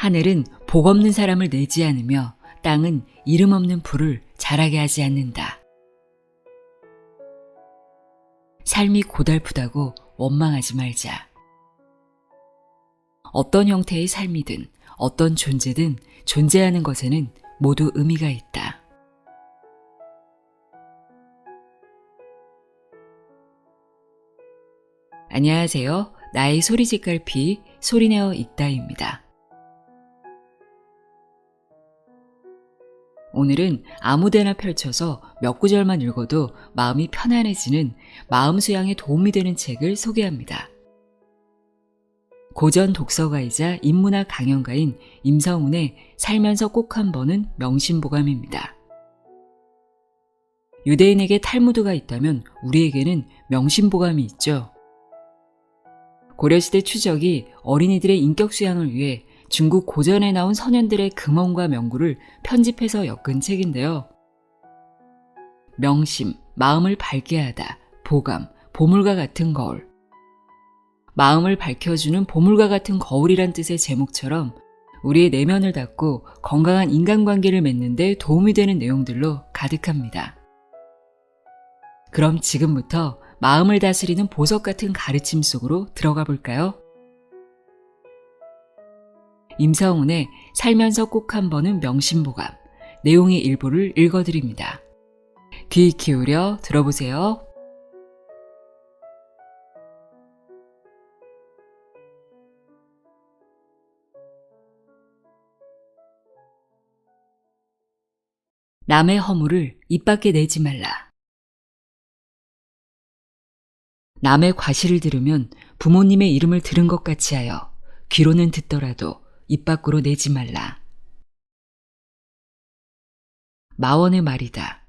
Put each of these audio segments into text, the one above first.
하늘은 복 없는 사람을 내지 않으며 땅은 이름 없는 부를 자라게 하지 않는다. 삶이 고달프다고 원망하지 말자. 어떤 형태의 삶이든 어떤 존재든 존재하는 것에는 모두 의미가 있다. 안녕하세요. 나의 소리짓갈피 소리내어 읽다입니다. 오늘은 아무데나 펼쳐서 몇 구절만 읽어도 마음이 편안해지는 마음 수양에 도움이 되는 책을 소개합니다. 고전 독서가이자 인문학 강연가인 임성운의 살면서 꼭 한 번은 명심보감입니다. 유대인에게 탈무드가 있다면 우리에게는 명심보감이 있죠. 고려시대 추적이 어린이들의 인격 수양을 위해 중국 고전에 나온 선현들의 금언과 명구를 편집해서 엮은 책인데요. 명심, 마음을 밝게 하다, 보감, 보물과 같은 거울. 마음을 밝혀주는 보물과 같은 거울이란 뜻의 제목처럼 우리의 내면을 닫고 건강한 인간관계를 맺는 데 도움이 되는 내용들로 가득합니다. 그럼 지금부터 마음을 다스리는 보석 같은 가르침 속으로 들어가 볼까요? 임성운의 살면서 꼭 한 번은 명심보감, 내용의 일부를 읽어드립니다. 귀 기울여 들어보세요. 남의 허물을 입 밖에 내지 말라. 남의 과시를 들으면 부모님의 이름을 들은 것 같이 하여 귀로는 듣더라도 입 밖으로 내지 말라. 마원의 말이다.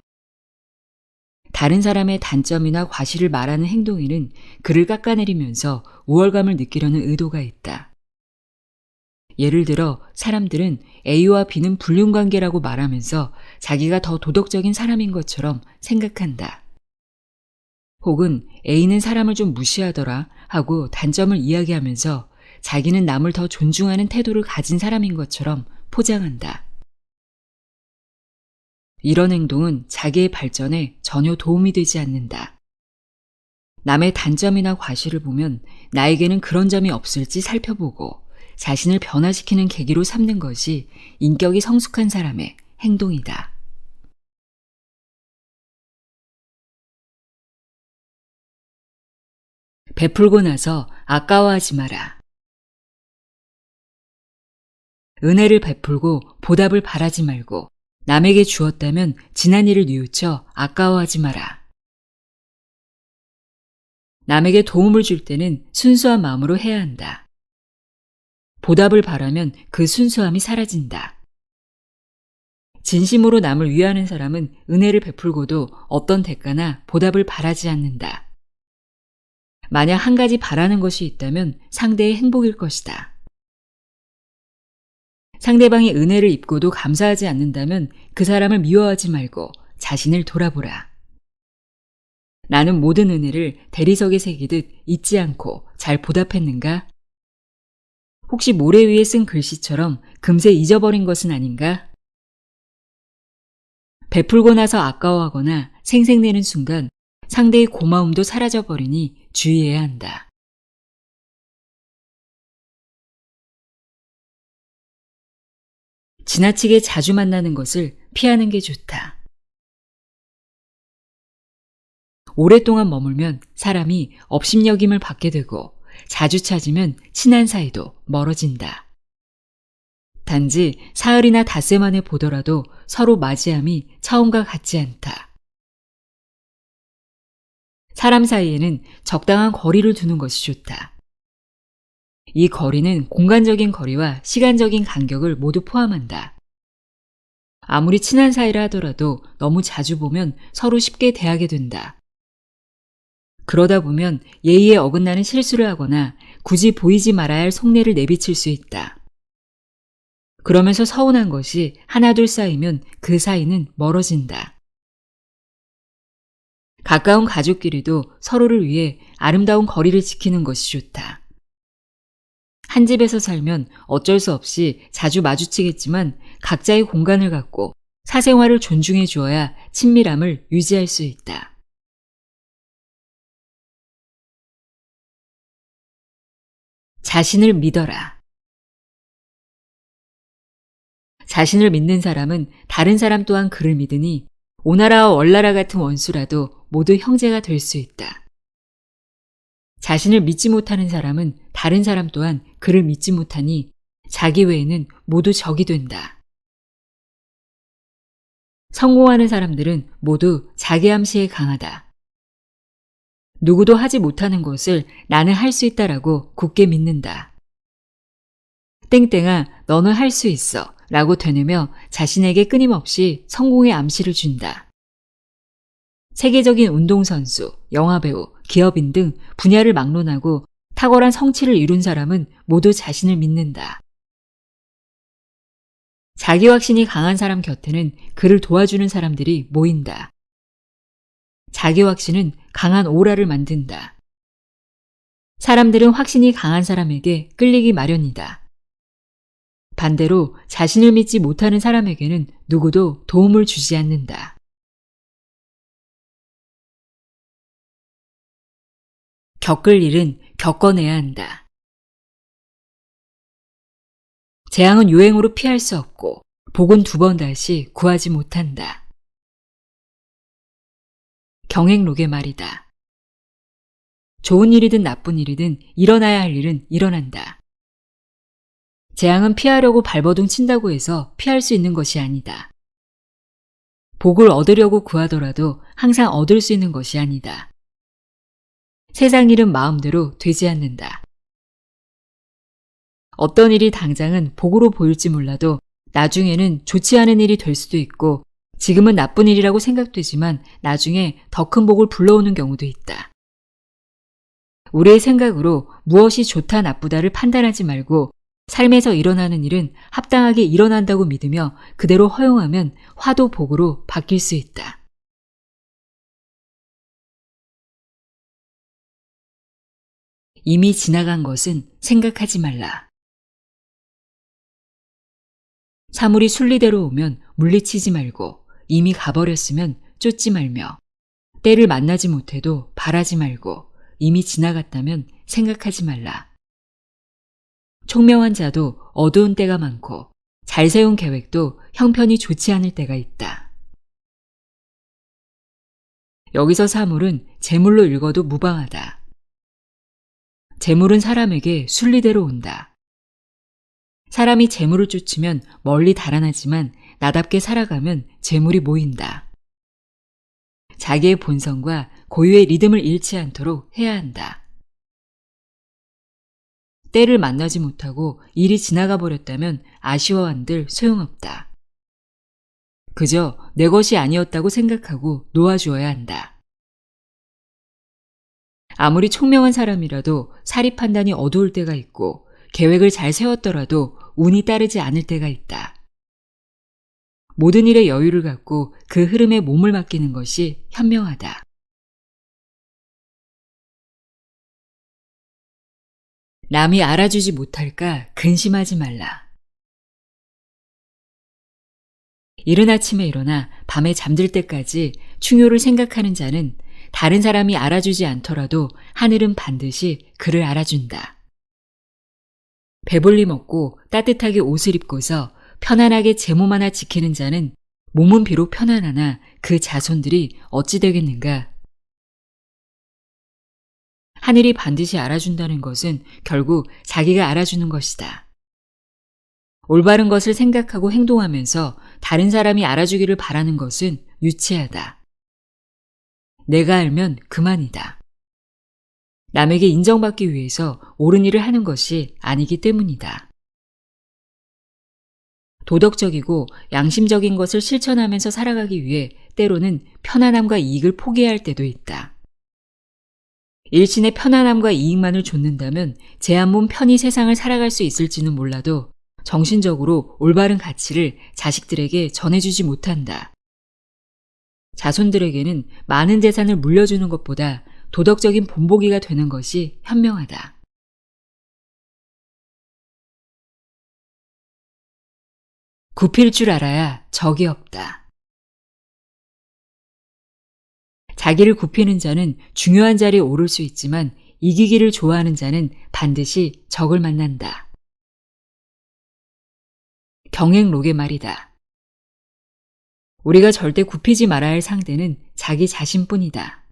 다른 사람의 단점이나 과시를 말하는 행동에는 그를 깎아내리면서 우월감을 느끼려는 의도가 있다. 예를 들어 사람들은 A와 B는 불륜관계라고 말하면서 자기가 더 도덕적인 사람인 것처럼 생각한다. 혹은 A는 사람을 좀 무시하더라 하고 단점을 이야기하면서 자기는 남을 더 존중하는 태도를 가진 사람인 것처럼 포장한다. 이런 행동은 자기의 발전에 전혀 도움이 되지 않는다. 남의 단점이나 과시를 보면 나에게는 그런 점이 없을지 살펴보고 자신을 변화시키는 계기로 삼는 것이 인격이 성숙한 사람의 행동이다. 베풀고 나서 아까워하지 마라. 은혜를 베풀고 보답을 바라지 말고 남에게 주었다면 지난 일을 뉘우쳐 아까워하지 마라. 남에게 도움을 줄 때는 순수한 마음으로 해야 한다. 보답을 바라면 그 순수함이 사라진다. 진심으로 남을 위하는 사람은 은혜를 베풀고도 어떤 대가나 보답을 바라지 않는다. 만약 한 가지 바라는 것이 있다면 상대의 행복일 것이다. 상대방이 은혜를 입고도 감사하지 않는다면 그 사람을 미워하지 말고 자신을 돌아보라. 나는 모든 은혜를 대리석에 새기듯 잊지 않고 잘 보답했는가? 혹시 모래 위에 쓴 글씨처럼 금세 잊어버린 것은 아닌가? 베풀고 나서 아까워하거나 생색내는 순간 상대의 고마움도 사라져버리니 주의해야 한다. 지나치게 자주 만나는 것을 피하는 게 좋다. 오랫동안 머물면 사람이 업신여김을 받게 되고 자주 찾으면 친한 사이도 멀어진다. 단지 사흘이나 닷새 만에 보더라도 서로 맞이함이 처음과 같지 않다. 사람 사이에는 적당한 거리를 두는 것이 좋다. 이 거리는 공간적인 거리와 시간적인 간격을 모두 포함한다. 아무리 친한 사이라 하더라도 너무 자주 보면 서로 쉽게 대하게 된다. 그러다 보면 예의에 어긋나는 실수를 하거나 굳이 보이지 말아야 할 속내를 내비칠 수 있다. 그러면서 서운한 것이 하나둘 쌓이면 그 사이는 멀어진다. 가까운 가족끼리도 서로를 위해 아름다운 거리를 지키는 것이 좋다. 한 집에서 살면 어쩔 수 없이 자주 마주치겠지만 각자의 공간을 갖고 사생활을 존중해 주어야 친밀함을 유지할 수 있다. 자신을 믿어라. 자신을 믿는 사람은 다른 사람 또한 그를 믿으니 오나라와 월나라 같은 원수라도 모두 형제가 될 수 있다. 자신을 믿지 못하는 사람은 다른 사람 또한 그를 믿지 못하니 자기 외에는 모두 적이 된다. 성공하는 사람들은 모두 자기 암시에 강하다. 누구도 하지 못하는 것을 나는 할 수 있다라고 굳게 믿는다. 땡땡아, 너는 할 수 있어 라고 되뇌며 자신에게 끊임없이 성공의 암시를 준다. 세계적인 운동선수, 영화배우, 기업인 등 분야를 막론하고 탁월한 성취를 이룬 사람은 모두 자신을 믿는다. 자기 확신이 강한 사람 곁에는 그를 도와주는 사람들이 모인다. 자기 확신은 강한 오라를 만든다. 사람들은 확신이 강한 사람에게 끌리기 마련이다. 반대로 자신을 믿지 못하는 사람에게는 누구도 도움을 주지 않는다. 겪을 일은 겪어내야 한다. 재앙은 유행으로 피할 수 없고 복은 2번 다시 구하지 못한다. 경행록의 말이다. 좋은 일이든 나쁜 일이든 일어나야 할 일은 일어난다. 재앙은 피하려고 발버둥 친다고 해서 피할 수 있는 것이 아니다. 복을 얻으려고 구하더라도 항상 얻을 수 있는 것이 아니다. 세상 일은 마음대로 되지 않는다. 어떤 일이 당장은 복으로 보일지 몰라도 나중에는 좋지 않은 일이 될 수도 있고 지금은 나쁜 일이라고 생각되지만 나중에 더 큰 복을 불러오는 경우도 있다. 우리의 생각으로 무엇이 좋다 나쁘다를 판단하지 말고 삶에서 일어나는 일은 합당하게 일어난다고 믿으며 그대로 허용하면 화도 복으로 바뀔 수 있다. 이미 지나간 것은 생각하지 말라. 사물이 순리대로 오면 물리치지 말고 이미 가버렸으면 쫓지 말며 때를 만나지 못해도 바라지 말고 이미 지나갔다면 생각하지 말라. 총명한 자도 어두운 때가 많고 잘 세운 계획도 형편이 좋지 않을 때가 있다. 여기서 사물은 재물로 읽어도 무방하다. 재물은 사람에게 순리대로 온다. 사람이 재물을 쫓으면 멀리 달아나지만 나답게 살아가면 재물이 모인다. 자기의 본성과 고유의 리듬을 잃지 않도록 해야 한다. 때를 만나지 못하고 일이 지나가 버렸다면 아쉬워한들 소용없다. 그저 내 것이 아니었다고 생각하고 놓아주어야 한다. 아무리 총명한 사람이라도 사리 판단이 어두울 때가 있고 계획을 잘 세웠더라도 운이 따르지 않을 때가 있다. 모든 일에 여유를 갖고 그 흐름에 몸을 맡기는 것이 현명하다. 남이 알아주지 못할까 근심하지 말라. 이른 아침에 일어나 밤에 잠들 때까지 충효를 생각하는 자는 다른 사람이 알아주지 않더라도 하늘은 반드시 그를 알아준다. 배불리 먹고 따뜻하게 옷을 입고서 편안하게 제 몸 하나 지키는 자는 몸은 비록 편안하나 그 자손들이 어찌 되겠는가. 하늘이 반드시 알아준다는 것은 결국 자기가 알아주는 것이다. 올바른 것을 생각하고 행동하면서 다른 사람이 알아주기를 바라는 것은 유치하다. 내가 알면 그만이다. 남에게 인정받기 위해서 옳은 일을 하는 것이 아니기 때문이다. 도덕적이고 양심적인 것을 실천하면서 살아가기 위해 때로는 편안함과 이익을 포기해야 할 때도 있다. 일신의 편안함과 이익만을 좇는다면 제 한 몸 편히 세상을 살아갈 수 있을지는 몰라도 정신적으로 올바른 가치를 자식들에게 전해주지 못한다. 자손들에게는 많은 재산을 물려주는 것보다 도덕적인 본보기가 되는 것이 현명하다. 굽힐 줄 알아야 적이 없다. 자기를 굽히는 자는 중요한 자리에 오를 수 있지만 이기기를 좋아하는 자는 반드시 적을 만난다. 경행록의 말이다. 우리가 절대 굽히지 말아야 할 상대는 자기 자신뿐이다.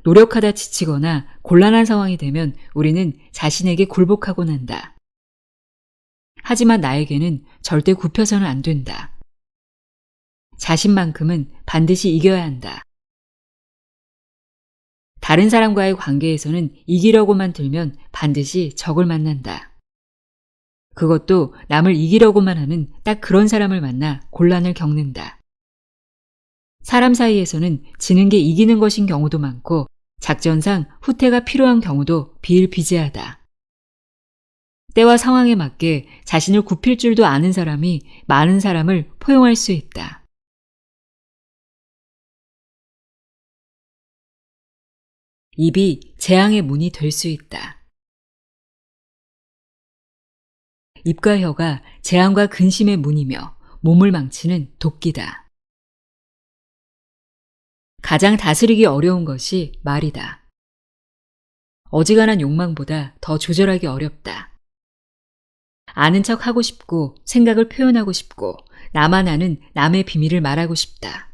노력하다 지치거나 곤란한 상황이 되면 우리는 자신에게 굴복하곤 한다. 하지만 나에게는 절대 굽혀서는 안 된다. 자신만큼은 반드시 이겨야 한다. 다른 사람과의 관계에서는 이기려고만 들면 반드시 적을 만난다. 그것도 남을 이기려고만 하는 딱 그런 사람을 만나 곤란을 겪는다. 사람 사이에서는 지는 게 이기는 것인 경우도 많고 작전상 후퇴가 필요한 경우도 비일비재하다. 때와 상황에 맞게 자신을 굽힐 줄도 아는 사람이 많은 사람을 포용할 수 있다. 입이 재앙의 문이 될 수 있다. 입과 혀가 재앙과 근심의 문이며 몸을 망치는 도끼다. 가장 다스리기 어려운 것이 말이다. 어지간한 욕망보다 더 조절하기 어렵다. 아는 척 하고 싶고 생각을 표현하고 싶고 나만 아는 남의 비밀을 말하고 싶다.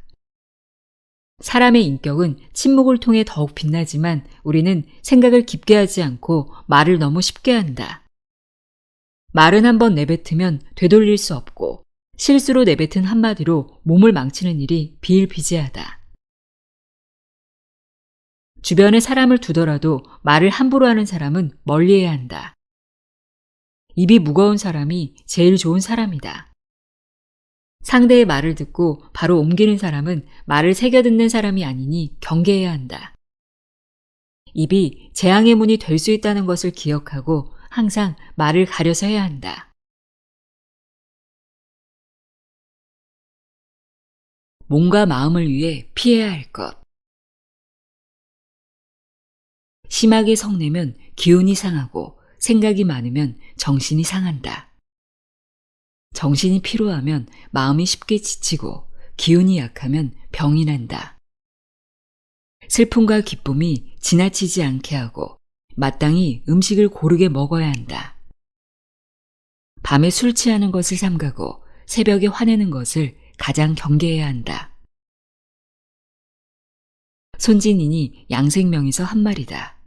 사람의 인격은 침묵을 통해 더욱 빛나지만 우리는 생각을 깊게 하지 않고 말을 너무 쉽게 한다. 말은 한번 내뱉으면 되돌릴 수 없고 실수로 내뱉은 한마디로 몸을 망치는 일이 비일비재하다. 주변에 사람을 두더라도 말을 함부로 하는 사람은 멀리해야 한다. 입이 무거운 사람이 제일 좋은 사람이다. 상대의 말을 듣고 바로 옮기는 사람은 말을 새겨듣는 사람이 아니니 경계해야 한다. 입이 재앙의 문이 될 수 있다는 것을 기억하고 항상 말을 가려서 해야 한다. 몸과 마음을 위해 피해야 할 것. 심하게 성내면 기운이 상하고 생각이 많으면 정신이 상한다. 정신이 피로하면 마음이 쉽게 지치고 기운이 약하면 병이 난다. 슬픔과 기쁨이 지나치지 않게 하고 마땅히 음식을 고르게 먹어야 한다. 밤에 술 취하는 것을 삼가고 새벽에 화내는 것을 가장 경계해야 한다. 손진인이 양생명에서 한 말이다.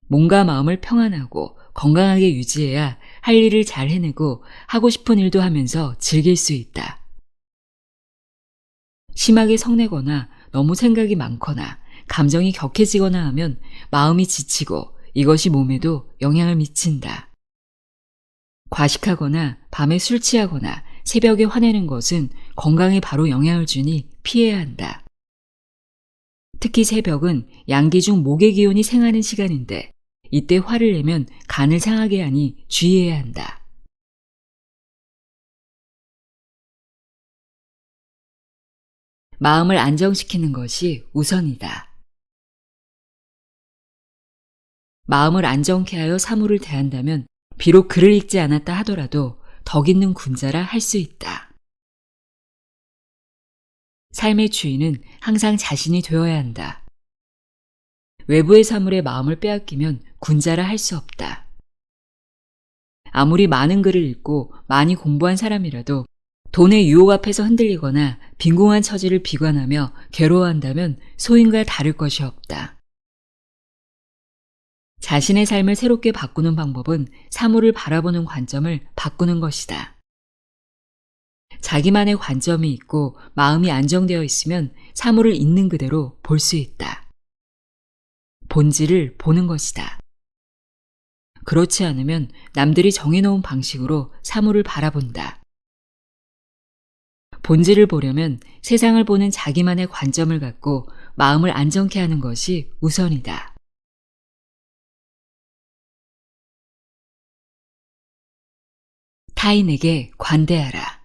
몸과 마음을 평안하고 건강하게 유지해야 할 일을 잘 해내고 하고 싶은 일도 하면서 즐길 수 있다. 심하게 성내거나 너무 생각이 많거나 감정이 격해지거나 하면 마음이 지치고 이것이 몸에도 영향을 미친다. 과식하거나 밤에 술 취하거나 새벽에 화내는 것은 건강에 바로 영향을 주니 피해야 한다. 특히 새벽은 양기 중 목의 기운이 생하는 시간인데 이때 화를 내면 간을 상하게 하니 주의해야 한다. 마음을 안정시키는 것이 우선이다. 마음을 안정케 하여 사물을 대한다면 비록 글을 읽지 않았다 하더라도 덕 있는 군자라 할 수 있다. 삶의 주인은 항상 자신이 되어야 한다. 외부의 사물에 마음을 빼앗기면 군자라 할 수 없다. 아무리 많은 글을 읽고 많이 공부한 사람이라도 돈의 유혹 앞에서 흔들리거나 빈궁한 처지를 비관하며 괴로워한다면 소인과 다를 것이 없다. 자신의 삶을 새롭게 바꾸는 방법은 사물을 바라보는 관점을 바꾸는 것이다. 자기만의 관점이 있고 마음이 안정되어 있으면 사물을 있는 그대로 볼 수 있다. 본질을 보는 것이다. 그렇지 않으면 남들이 정해놓은 방식으로 사물을 바라본다. 본질을 보려면 세상을 보는 자기만의 관점을 갖고 마음을 안정케 하는 것이 우선이다. 타인에게 관대하라.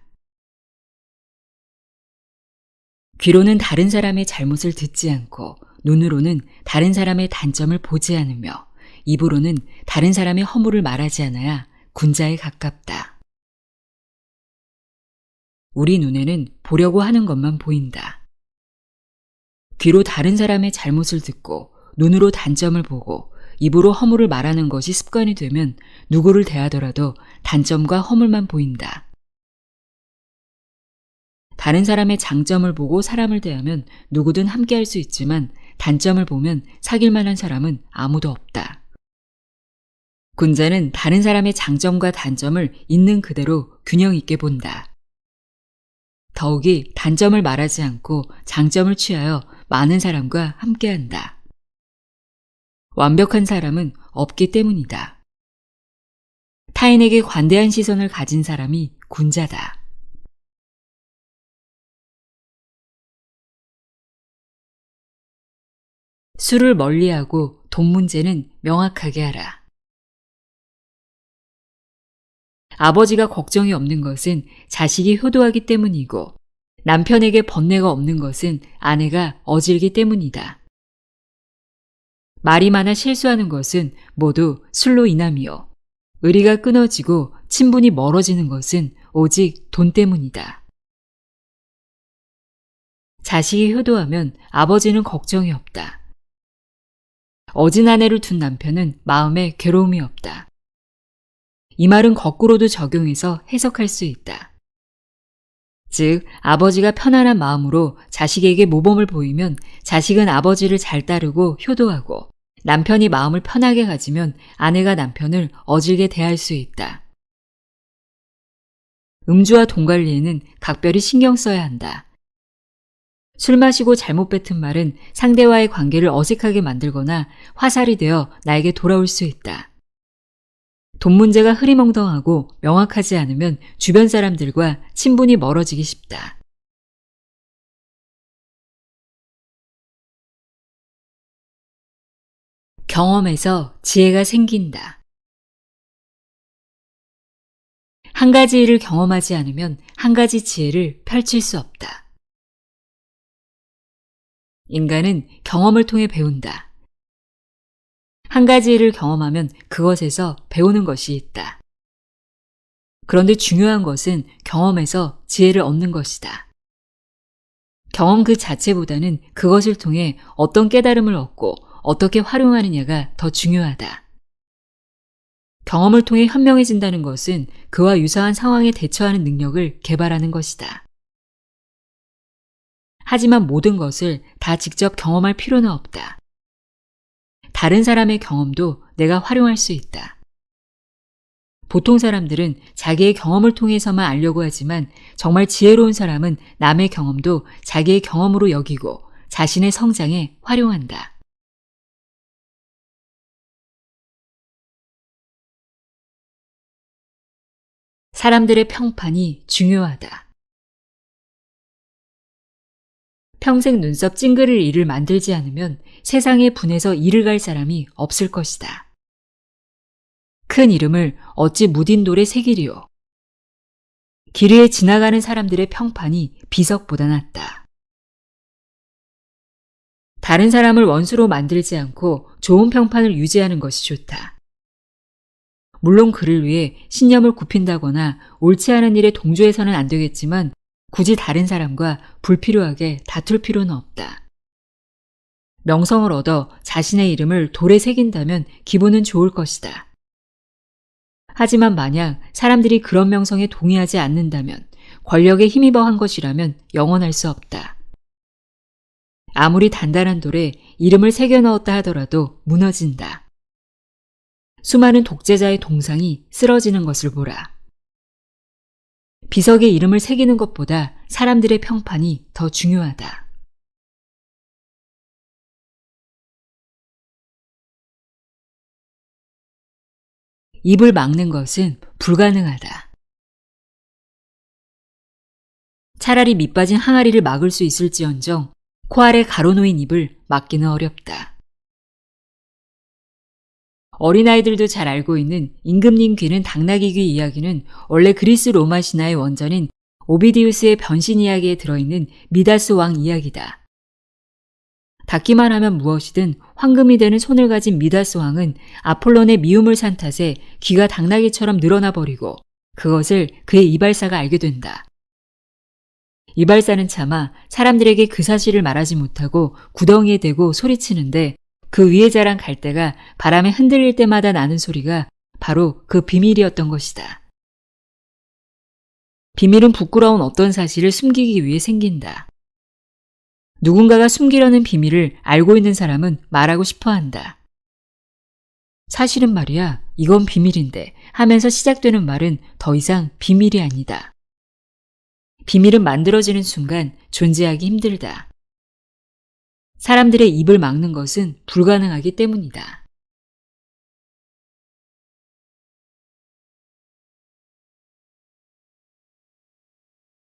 귀로는 다른 사람의 잘못을 듣지 않고 눈으로는 다른 사람의 단점을 보지 않으며 입으로는 다른 사람의 허물을 말하지 않아야 군자에 가깝다. 우리 눈에는 보려고 하는 것만 보인다. 귀로 다른 사람의 잘못을 듣고 눈으로 단점을 보고 입으로 허물을 말하는 것이 습관이 되면 누구를 대하더라도 단점과 허물만 보인다. 다른 사람의 장점을 보고 사람을 대하면 누구든 함께할 수 있지만 단점을 보면 사귈 만한 사람은 아무도 없다. 군자는 다른 사람의 장점과 단점을 있는 그대로 균형 있게 본다. 더욱이 단점을 말하지 않고 장점을 취하여 많은 사람과 함께한다. 완벽한 사람은 없기 때문이다. 타인에게 관대한 시선을 가진 사람이 군자다. 술을 멀리하고 돈 문제는 명확하게 하라. 아버지가 걱정이 없는 것은 자식이 효도하기 때문이고 남편에게 번뇌가 없는 것은 아내가 어질기 때문이다. 말이 많아 실수하는 것은 모두 술로 인함이요. 의리가 끊어지고 친분이 멀어지는 것은 오직 돈 때문이다. 자식이 효도하면 아버지는 걱정이 없다. 어진 아내를 둔 남편은 마음에 괴로움이 없다. 이 말은 거꾸로도 적용해서 해석할 수 있다. 즉, 아버지가 편안한 마음으로 자식에게 모범을 보이면 자식은 아버지를 잘 따르고 효도하고 남편이 마음을 편하게 가지면 아내가 남편을 어질게 대할 수 있다. 음주와 돈 관리에는 각별히 신경 써야 한다. 술 마시고 잘못 뱉은 말은 상대와의 관계를 어색하게 만들거나 화살이 되어 나에게 돌아올 수 있다. 돈 문제가 흐리멍덩하고 명확하지 않으면 주변 사람들과 친분이 멀어지기 쉽다. 경험에서 지혜가 생긴다. 한 가지 일을 경험하지 않으면 한 가지 지혜를 펼칠 수 없다. 인간은 경험을 통해 배운다. 한 가지 일을 경험하면 그것에서 배우는 것이 있다. 그런데 중요한 것은 경험에서 지혜를 얻는 것이다. 경험 그 자체보다는 그것을 통해 어떤 깨달음을 얻고 어떻게 활용하느냐가 더 중요하다. 경험을 통해 현명해진다는 것은 그와 유사한 상황에 대처하는 능력을 개발하는 것이다. 하지만 모든 것을 다 직접 경험할 필요는 없다. 다른 사람의 경험도 내가 활용할 수 있다. 보통 사람들은 자기의 경험을 통해서만 알려고 하지만 정말 지혜로운 사람은 남의 경험도 자기의 경험으로 여기고 자신의 성장에 활용한다. 사람들의 평판이 중요하다. 평생 눈썹 찡그릴 일을 만들지 않으면 세상에 분해서 일을 갈 사람이 없을 것이다. 큰 이름을 어찌 묻인 돌에 새기리요. 길 위에 지나가는 사람들의 평판이 비석보다 낫다. 다른 사람을 원수로 만들지 않고 좋은 평판을 유지하는 것이 좋다. 물론 그를 위해 신념을 굽힌다거나 옳지 않은 일에 동조해서는 안 되겠지만 굳이 다른 사람과 불필요하게 다툴 필요는 없다. 명성을 얻어 자신의 이름을 돌에 새긴다면 기분은 좋을 것이다. 하지만 만약 사람들이 그런 명성에 동의하지 않는다면 권력에 힘입어 한 것이라면 영원할 수 없다. 아무리 단단한 돌에 이름을 새겨 넣었다 하더라도 무너진다. 수많은 독재자의 동상이 쓰러지는 것을 보라. 비석에 이름을 새기는 것보다 사람들의 평판이 더 중요하다. 입을 막는 것은 불가능하다. 차라리 밑빠진 항아리를 막을 수 있을지언정 코 아래 가로놓인 입을 막기는 어렵다. 어린아이들도 잘 알고 있는 임금님 귀는 당나귀 귀 이야기는 원래 그리스 로마 신화의 원전인 오비디우스의 변신 이야기에 들어있는 미다스 왕 이야기다. 닿기만 하면 무엇이든 황금이 되는 손을 가진 미다스 왕은 아폴론의 미움을 산 탓에 귀가 당나귀처럼 늘어나 버리고 그것을 그의 이발사가 알게 된다. 이발사는 차마 사람들에게 그 사실을 말하지 못하고 구덩이에 대고 소리치는데 그 위에 자란 갈대가 바람에 흔들릴 때마다 나는 소리가 바로 그 비밀이었던 것이다. 비밀은 부끄러운 어떤 사실을 숨기기 위해 생긴다. 누군가가 숨기려는 비밀을 알고 있는 사람은 말하고 싶어 한다. 사실은 말이야, 이건 비밀인데 하면서 시작되는 말은 더 이상 비밀이 아니다. 비밀은 만들어지는 순간 존재하기 힘들다. 사람들의 입을 막는 것은 불가능하기 때문이다.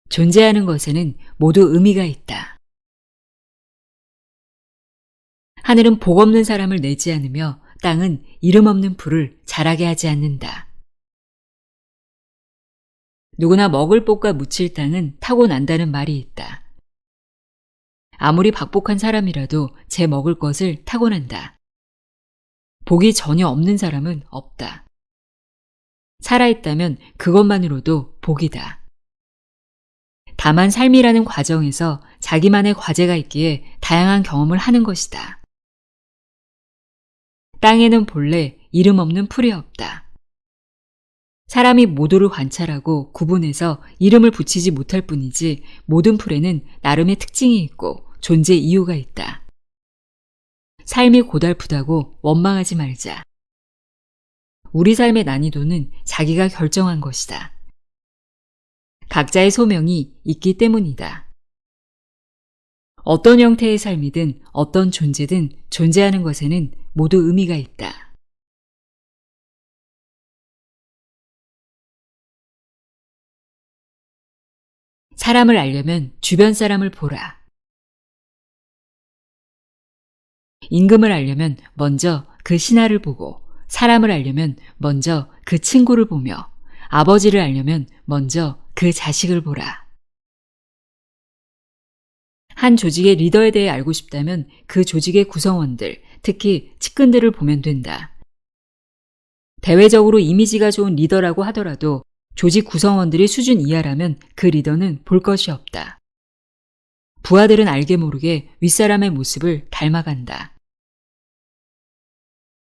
존재하는 것에는 모두 의미가 있다. 하늘은 복 없는 사람을 내지 않으며 땅은 이름 없는 풀을 자라게 하지 않는다. 누구나 먹을 복과 묻힐 땅은 타고난다는 말이 있다. 아무리 박복한 사람이라도 제 먹을 것을 타고난다. 복이 전혀 없는 사람은 없다. 살아있다면 그것만으로도 복이다. 다만 삶이라는 과정에서 자기만의 과제가 있기에 다양한 경험을 하는 것이다. 땅에는 본래 이름 없는 풀이 없다. 사람이 모두를 관찰하고 구분해서 이름을 붙이지 못할 뿐이지 모든 풀에는 나름의 특징이 있고 존재 이유가 있다. 삶이 고달프다고 원망하지 말자. 우리 삶의 난이도는 자기가 결정한 것이다. 각자의 소명이 있기 때문이다. 어떤 형태의 삶이든 어떤 존재든 존재하는 것에는 모두 의미가 있다. 사람을 알려면 주변 사람을 보라. 임금을 알려면 먼저 그 신하를 보고, 사람을 알려면 먼저 그 친구를 보며, 아버지를 알려면 먼저 그 자식을 보라. 한 조직의 리더에 대해 알고 싶다면 그 조직의 구성원들, 특히 측근들을 보면 된다. 대외적으로 이미지가 좋은 리더라고 하더라도 조직 구성원들이 수준 이하라면 그 리더는 볼 것이 없다. 부하들은 알게 모르게 윗사람의 모습을 닮아간다.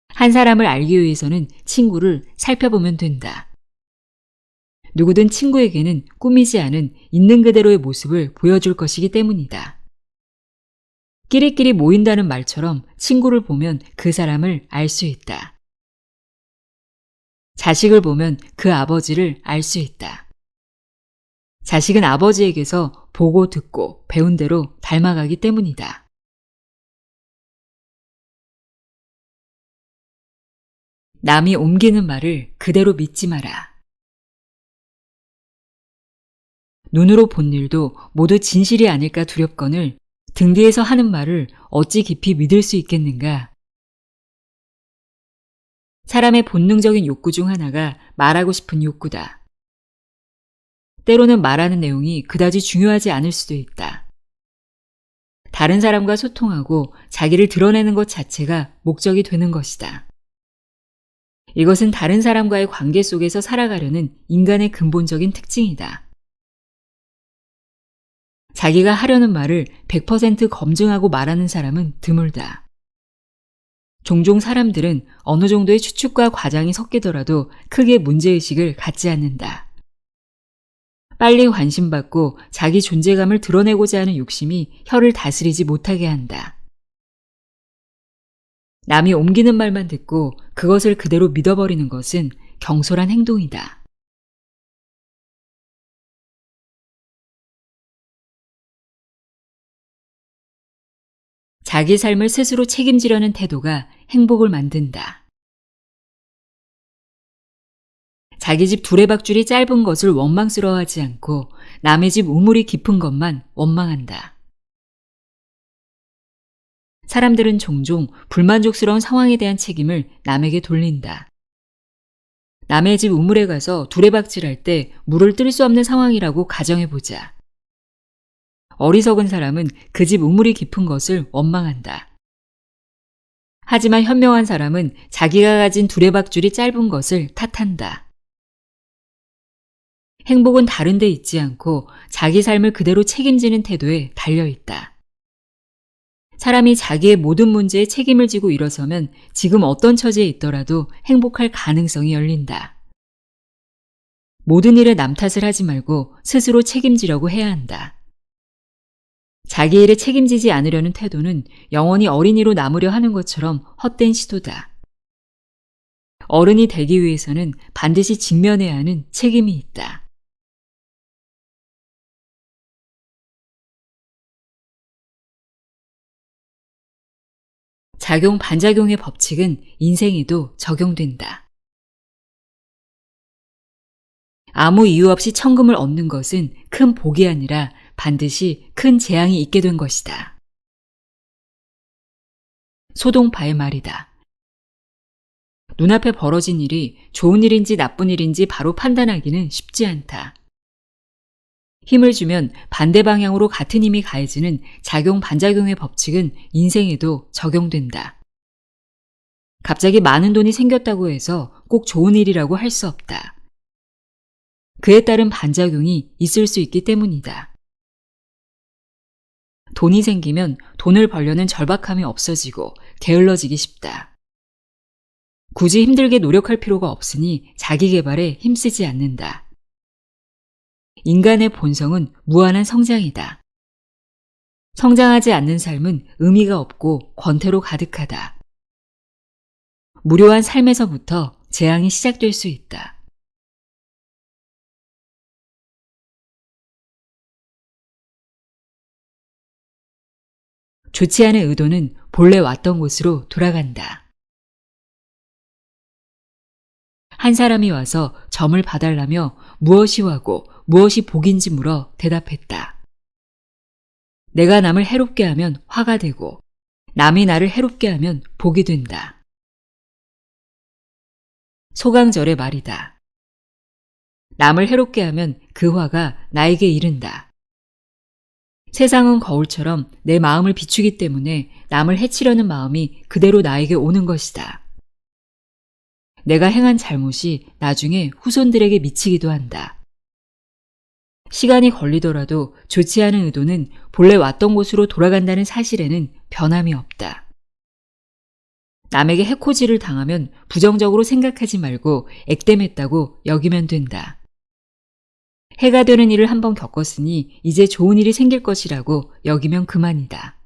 한 사람을 알기 위해서는 친구를 살펴보면 된다. 누구든 친구에게는 꾸미지 않은 있는 그대로의 모습을 보여줄 것이기 때문이다. 끼리끼리 모인다는 말처럼 친구를 보면 그 사람을 알 수 있다. 자식을 보면 그 아버지를 알 수 있다. 자식은 아버지에게서 보고 듣고 배운 대로 닮아가기 때문이다. 남이 옮기는 말을 그대로 믿지 마라. 눈으로 본 일도 모두 진실이 아닐까 두렵거늘 등 뒤에서 하는 말을 어찌 깊이 믿을 수 있겠는가? 사람의 본능적인 욕구 중 하나가 말하고 싶은 욕구다. 때로는 말하는 내용이 그다지 중요하지 않을 수도 있다. 다른 사람과 소통하고 자기를 드러내는 것 자체가 목적이 되는 것이다. 이것은 다른 사람과의 관계 속에서 살아가려는 인간의 근본적인 특징이다. 자기가 하려는 말을 100% 검증하고 말하는 사람은 드물다. 종종 사람들은 어느 정도의 추측과 과장이 섞이더라도 크게 문제의식을 갖지 않는다. 빨리 관심받고 자기 존재감을 드러내고자 하는 욕심이 혀를 다스리지 못하게 한다. 남이 옮기는 말만 듣고 그것을 그대로 믿어버리는 것은 경솔한 행동이다. 자기 삶을 스스로 책임지려는 태도가 행복을 만든다. 자기 집 두레박줄이 짧은 것을 원망스러워하지 않고 남의 집 우물이 깊은 것만 원망한다. 사람들은 종종 불만족스러운 상황에 대한 책임을 남에게 돌린다. 남의 집 우물에 가서 두레박질할 때 물을 뜰 수 없는 상황이라고 가정해보자. 어리석은 사람은 그 집 우물이 깊은 것을 원망한다. 하지만 현명한 사람은 자기가 가진 두레박줄이 짧은 것을 탓한다. 행복은 다른 데 있지 않고 자기 삶을 그대로 책임지는 태도에 달려있다. 사람이 자기의 모든 문제에 책임을 지고 일어서면 지금 어떤 처지에 있더라도 행복할 가능성이 열린다. 모든 일에 남 탓을 하지 말고 스스로 책임지려고 해야 한다. 자기 일에 책임지지 않으려는 태도는 영원히 어린이로 남으려 하는 것처럼 헛된 시도다. 어른이 되기 위해서는 반드시 직면해야 하는 책임이 있다. 작용 반작용의 법칙은 인생에도 적용된다. 아무 이유 없이 천금을 얻는 것은 큰 복이 아니라 반드시 큰 재앙이 있게 된 것이다. 소동파의 말이다. 눈앞에 벌어진 일이 좋은 일인지 나쁜 일인지 바로 판단하기는 쉽지 않다. 힘을 주면 반대 방향으로 같은 힘이 가해지는 작용 반작용의 법칙은 인생에도 적용된다. 갑자기 많은 돈이 생겼다고 해서 꼭 좋은 일이라고 할 수 없다. 그에 따른 반작용이 있을 수 있기 때문이다. 돈이 생기면 돈을 벌려는 절박함이 없어지고 게을러지기 쉽다. 굳이 힘들게 노력할 필요가 없으니 자기 개발에 힘쓰지 않는다. 인간의 본성은 무한한 성장이다. 성장하지 않는 삶은 의미가 없고 권태로 가득하다. 무료한 삶에서부터 재앙이 시작될 수 있다. 좋지 않은 의도는 본래 왔던 곳으로 돌아간다. 한 사람이 와서 점을 봐달라며 무엇이 화고 무엇이 복인지 물어 대답했다. 내가 남을 해롭게 하면 화가 되고 남이 나를 해롭게 하면 복이 된다. 소강절의 말이다. 남을 해롭게 하면 그 화가 나에게 이른다. 세상은 거울처럼 내 마음을 비추기 때문에 남을 해치려는 마음이 그대로 나에게 오는 것이다. 내가 행한 잘못이 나중에 후손들에게 미치기도 한다. 시간이 걸리더라도 좋지 않은 의도는 본래 왔던 곳으로 돌아간다는 사실에는 변함이 없다. 남에게 해코지를 당하면 부정적으로 생각하지 말고 액땜했다고 여기면 된다. 해가 되는 일을 한번 겪었으니 이제 좋은 일이 생길 것이라고 여기면 그만이다.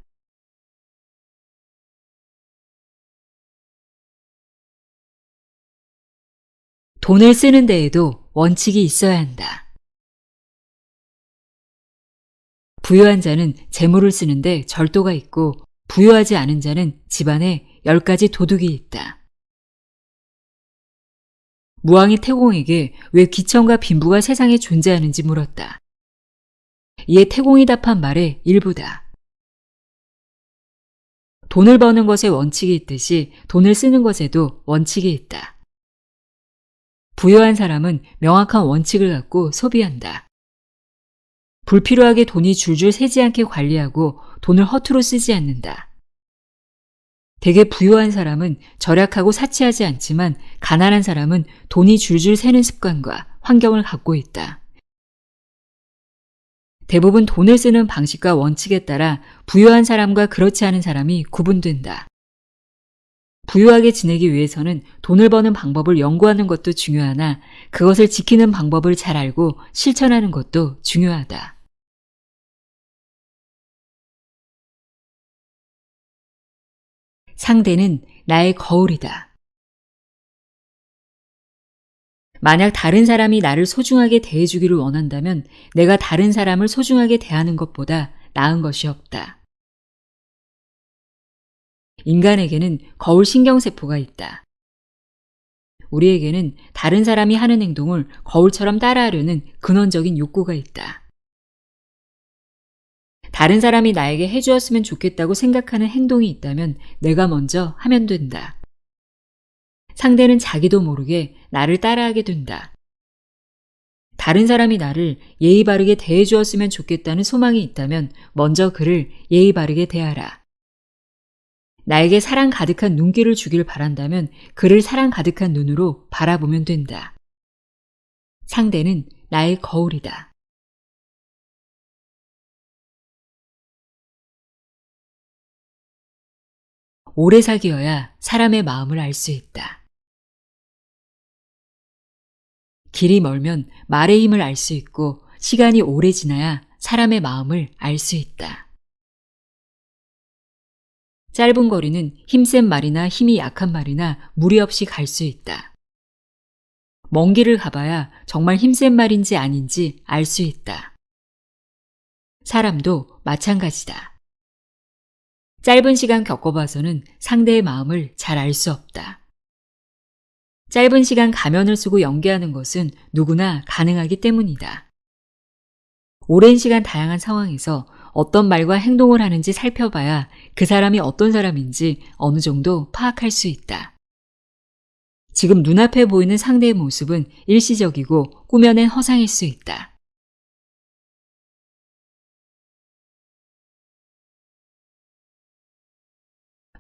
돈을 쓰는 데에도 원칙이 있어야 한다. 부유한 자는 재물을 쓰는데 절도가 있고 부유하지 않은 자는 집안에 10가지 도둑이 있다. 무왕이 태공에게 왜 기천과 빈부가 세상에 존재하는지 물었다. 이에 태공이 답한 말의 일부다. 돈을 버는 것에 원칙이 있듯이 돈을 쓰는 것에도 원칙이 있다. 부유한 사람은 명확한 원칙을 갖고 소비한다. 불필요하게 돈이 줄줄 새지 않게 관리하고 돈을 허투루 쓰지 않는다. 되게 부유한 사람은 절약하고 사치하지 않지만 가난한 사람은 돈이 줄줄 새는 습관과 환경을 갖고 있다. 대부분 돈을 쓰는 방식과 원칙에 따라 부유한 사람과 그렇지 않은 사람이 구분된다. 부유하게 지내기 위해서는 돈을 버는 방법을 연구하는 것도 중요하나 그것을 지키는 방법을 잘 알고 실천하는 것도 중요하다. 상대는 나의 거울이다. 만약 다른 사람이 나를 소중하게 대해주기를 원한다면 내가 다른 사람을 소중하게 대하는 것보다 나은 것이 없다. 인간에게는 거울 신경세포가 있다. 우리에게는 다른 사람이 하는 행동을 거울처럼 따라하려는 근원적인 욕구가 있다. 다른 사람이 나에게 해주었으면 좋겠다고 생각하는 행동이 있다면 내가 먼저 하면 된다. 상대는 자기도 모르게 나를 따라하게 된다. 다른 사람이 나를 예의 바르게 대해주었으면 좋겠다는 소망이 있다면 먼저 그를 예의 바르게 대하라. 나에게 사랑 가득한 눈길을 주길 바란다면 그를 사랑 가득한 눈으로 바라보면 된다. 상대는 나의 거울이다. 오래 사귀어야 사람의 마음을 알 수 있다. 길이 멀면 말의 힘을 알 수 있고 시간이 오래 지나야 사람의 마음을 알 수 있다. 짧은 거리는 힘센 말이나 힘이 약한 말이나 무리 없이 갈 수 있다. 먼 길을 가봐야 정말 힘센 말인지 아닌지 알 수 있다. 사람도 마찬가지다. 짧은 시간 겪어봐서는 상대의 마음을 잘 알 수 없다. 짧은 시간 가면을 쓰고 연기하는 것은 누구나 가능하기 때문이다. 오랜 시간 다양한 상황에서 어떤 말과 행동을 하는지 살펴봐야 그 사람이 어떤 사람인지 어느 정도 파악할 수 있다. 지금 눈앞에 보이는 상대의 모습은 일시적이고 꾸며낸 허상일 수 있다.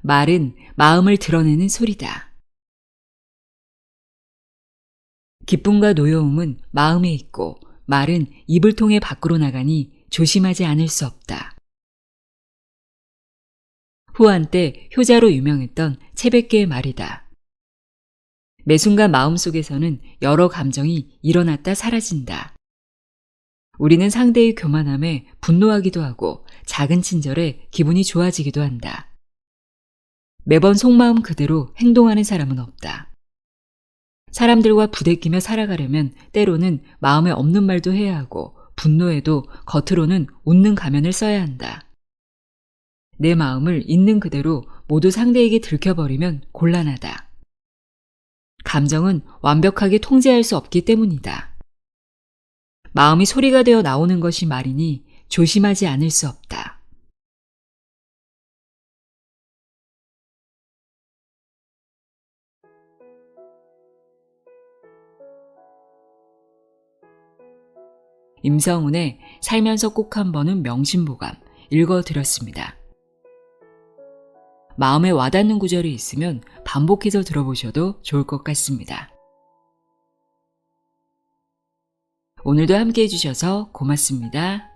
말은 마음을 드러내는 소리다. 기쁨과 노여움은 마음에 있고 말은 입을 통해 밖으로 나가니 조심하지 않을 수 없다. 후한 때 효자로 유명했던 채백계의 말이다. 매 순간 마음속에서는 여러 감정이 일어났다 사라진다. 우리는 상대의 교만함에 분노하기도 하고 작은 친절에 기분이 좋아지기도 한다. 매번 속마음 그대로 행동하는 사람은 없다. 사람들과 부대끼며 살아가려면 때로는 마음에 없는 말도 해야 하고 분노해도 겉으로는 웃는 가면을 써야 한다. 내 마음을 있는 그대로 모두 상대에게 들켜버리면 곤란하다. 감정은 완벽하게 통제할 수 없기 때문이다. 마음이 소리가 되어 나오는 것이 말이니 조심하지 않을 수 없다. 임성훈의 살면서 꼭 한 번은 명심보감 읽어드렸습니다. 마음에 와닿는 구절이 있으면 반복해서 들어보셔도 좋을 것 같습니다. 오늘도 함께 해주셔서 고맙습니다.